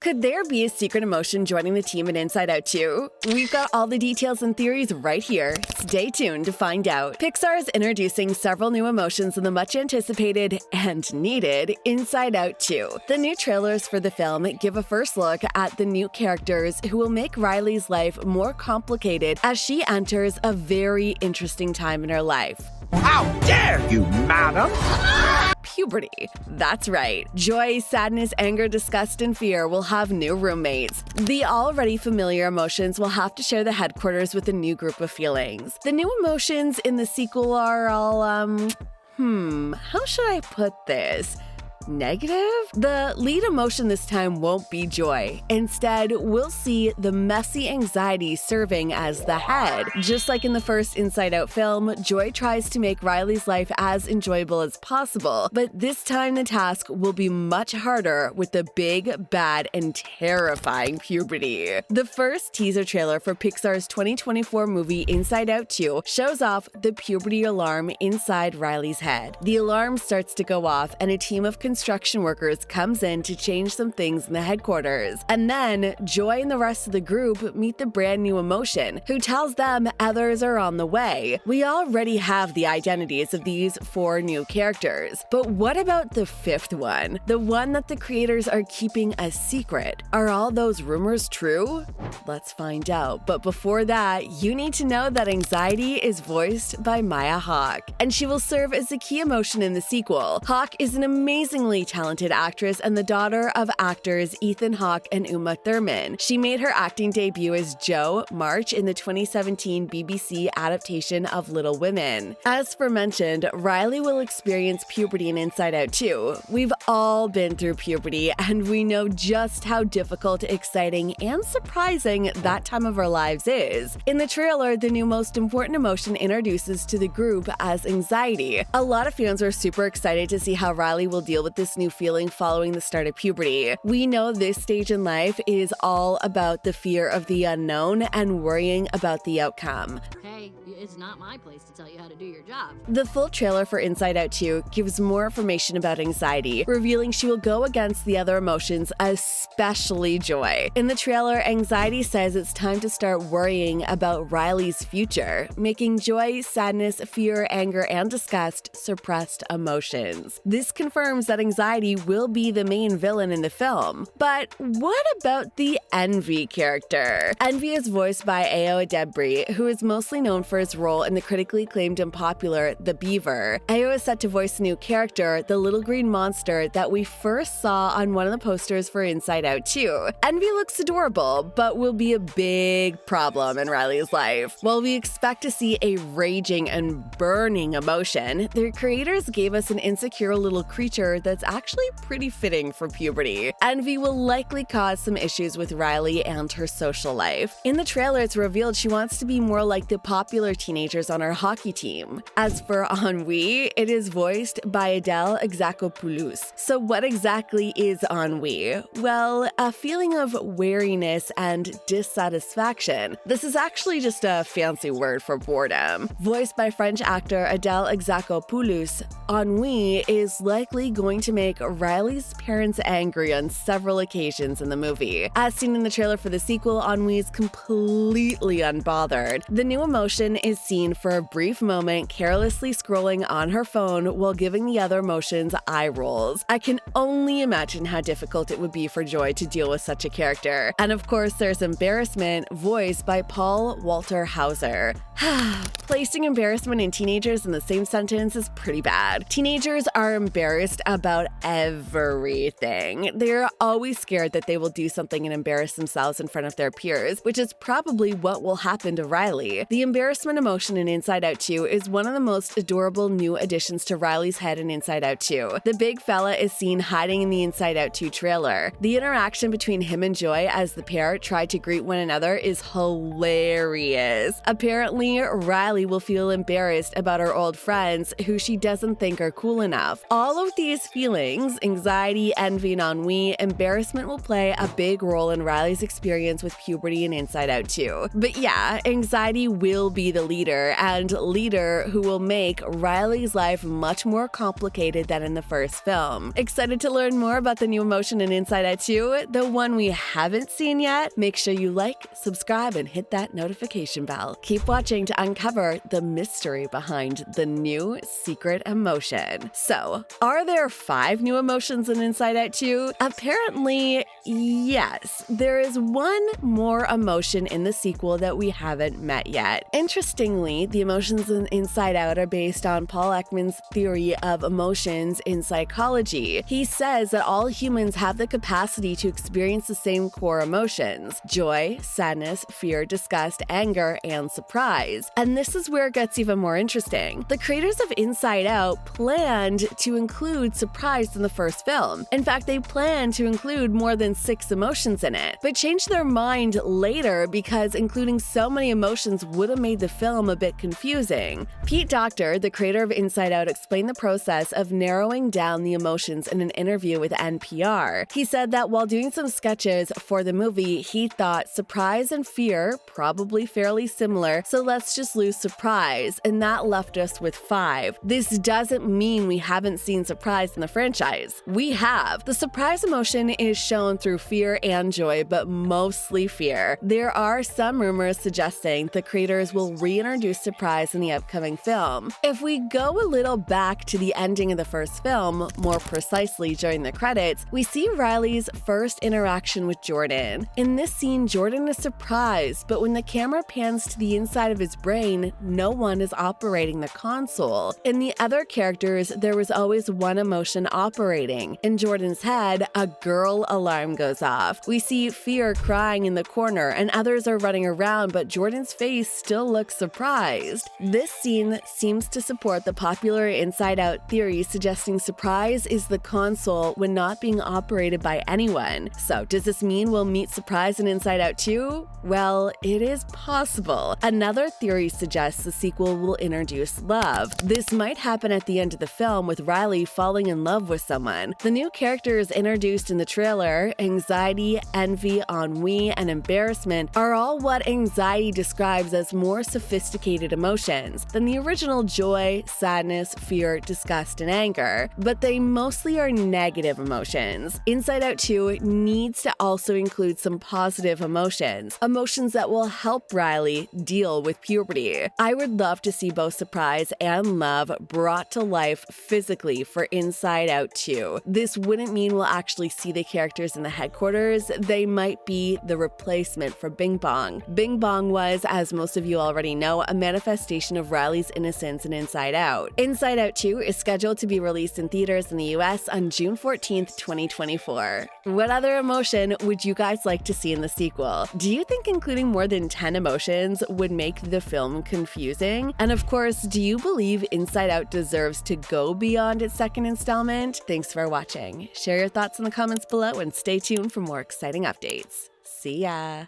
Could there be a secret emotion joining the team in Inside Out 2? We've got all the details and theories right here. Stay tuned to find out. Pixar is introducing several new emotions in the much anticipated and needed Inside Out 2. The new trailers for the film give a first look at the new characters who will make Riley's life more complicated as she enters a very interesting time in her life. How dare you, madam! Puberty. That's right. Joy, sadness, anger, disgust, and fear will have new roommates. The already familiar emotions will have to share the headquarters with a new group of feelings. The new emotions in the sequel are all, how should I put this? Negative? The lead emotion this time won't be joy. Instead, we'll see the messy anxiety serving as the head. Just like in the first Inside Out film, Joy tries to make Riley's life as enjoyable as possible, but this time the task will be much harder with the big, bad, and terrifying puberty. The first teaser trailer for Pixar's 2024 movie Inside Out 2 shows off the puberty alarm inside Riley's head. The alarm starts to go off and a team of construction workers comes in to change some things in the headquarters. And then Joy and the rest of the group meet the brand new emotion, who tells them others are on the way. We already have the identities of these 4 new characters. But what about the 5th one? The one that the creators are keeping a secret. Are all those rumors true? Let's find out. But before that, you need to know that anxiety is voiced by Maya Hawke, and she will serve as a key emotion in the sequel. Hawke is an amazingly talented actress and the daughter of actors Ethan Hawke and Uma Thurman. She made her acting debut as Jo March in the 2017 BBC adaptation of Little Women. As aforementioned, Riley will experience puberty in Inside Out 2. We've all been through puberty, and we know just how difficult, exciting, and surprising that time of our lives is. In the trailer, the new most important emotion introduces to the group as anxiety. A lot of fans are super excited to see how Riley will deal with this new feeling following the start of puberty. We know this stage in life is all about the fear of the unknown and worrying about the outcome. Hey, it's not my place to tell you how to do your job. The full trailer for Inside Out 2 gives more information about anxiety, revealing she will go against the other emotions, especially joy. In the trailer, anxiety says it's time to start worrying about Riley's future, making joy, sadness, fear, anger, and disgust suppressed emotions. This confirms that anxiety will be the main villain in the film. But what about the Envy character? Envy is voiced by Ayo Edebiri, who is mostly known for his role in the critically acclaimed and popular The Beaver. Ayo is set to voice a new character, the little green monster that we first saw on one of the posters for Inside Out 2. Envy looks adorable, but will be a big problem in Riley's life. While we expect to see a raging and burning emotion, the creators gave us an insecure little creature that's actually pretty fitting for puberty. Envy will likely cause some issues with Riley and her social life. In the trailer, it's revealed she wants to be more like the popular teenagers on our hockey team. As for ennui, it is voiced by Adele Exarchopoulos. So what exactly is ennui? Well, a feeling of weariness and dissatisfaction. This is actually just a fancy word for boredom. Voiced by French actor Adele Exarchopoulos, ennui is likely going to make Riley's parents angry on several occasions in the movie. As seen in the trailer for the sequel, ennui is completely unbothered. The new emotion is seen for a brief moment carelessly scrolling on her phone while giving the other emotions eye rolls. I can only imagine how difficult it would be for Joy to deal with such a character. And of course, there's Embarrassment, voiced by Paul Walter Hauser. Placing embarrassment and teenagers in the same sentence is pretty bad. Teenagers are embarrassed about everything. They're always scared that they will do something and embarrass themselves in front of their peers, which is probably what will happen to Riley. The embarrassment emotion in Inside Out 2 is one of the most adorable new additions to Riley's head in Inside Out 2. The big fella is seen hiding in the Inside Out 2 trailer. The interaction between him and Joy as the pair try to greet one another is hilarious. Apparently, Riley will feel embarrassed about her old friends who she doesn't think are cool enough. All of these feelings, anxiety, envy, and ennui, embarrassment will play a big role in Riley's experience with puberty and Inside Out 2. But yeah, anxiety will be the leader who will make Riley's life much more complicated than in the first film. Excited to learn more about the new emotion in Inside Out 2, the one we haven't seen yet? Make sure you like, subscribe, and hit that notification bell. Keep watching to uncover the mystery behind the new secret emotion. So, are there 5 new emotions in Inside Out 2? Apparently, yes. There is one more emotion in the sequel that we haven't met yet. Interestingly, the emotions in Inside Out are based on Paul Ekman's theory of emotions in psychology. He says that all humans have the capacity to experience the same core emotions: joy, sadness, fear, disgust, anger, and surprise. And this is where it gets even more interesting. The creators of Inside Out planned to include surprise in the first film. In fact, they planned to include more than 6 emotions in it, but changed their mind later because including so many emotions would have made the film a bit confusing. Pete Docter, the creator of Inside Out, explained the process of narrowing down the emotions in an interview with NPR. He said that while doing some sketches for the movie, he thought surprise and fear probably fairly similar, so let's just lose surprise, and that left us with 5. This doesn't mean we haven't seen surprise in the franchise. We have. The surprise emotion is shown through fear and joy, but mostly fear. There are some rumors suggesting the creators will reintroduce surprise in the upcoming film. If we go a little back to the ending of the first film, more precisely during the credits, we see Riley's first interaction with Jordan. In this scene, Jordan is surprised, but when the camera pans to the inside of his brain, no one is operating the console. In the other characters, there was always one emotion operating. In Jordan's head, a girl alarm goes off. We see fear crying in the corner, and others are running around, but Jordan's face still looks surprised. This scene seems to support the popular Inside Out theory, suggesting surprise is the console when not being operated by anyone. So, does this mean we'll meet surprise in Inside Out 2? Well, it is possible. Another theory suggests the sequel will introduce love. This might happen at the end of the film with Riley falling in love with someone. The new characters introduced in the trailer, anxiety, envy, ennui, and embarrassment, are all what anxiety describes as more sophisticated emotions than the original joy, sadness, fear, disgust, and anger. But they mostly are negative emotions. Inside Out 2 needs to also include some positive emotions that will help Riley deal with puberty. I would love to see both surprise and love brought to life physically for Inside Out 2. This wouldn't mean we'll actually see the characters in the headquarters. They might be the replacement for Bing Bong. Bing Bong was, as most of you already know, a manifestation of Riley's innocence in Inside Out. Inside Out 2 is scheduled to be released in theaters in the US on June 14th, 2024. What other emotion would you guys like to see in the sequel? Do you think including more than 10 emotions would make the film confusing? And of course, do you believe Inside Out deserves to go beyond its second installment? Thanks for watching. Share your thoughts in the comments below and stay tuned for more exciting updates. See ya!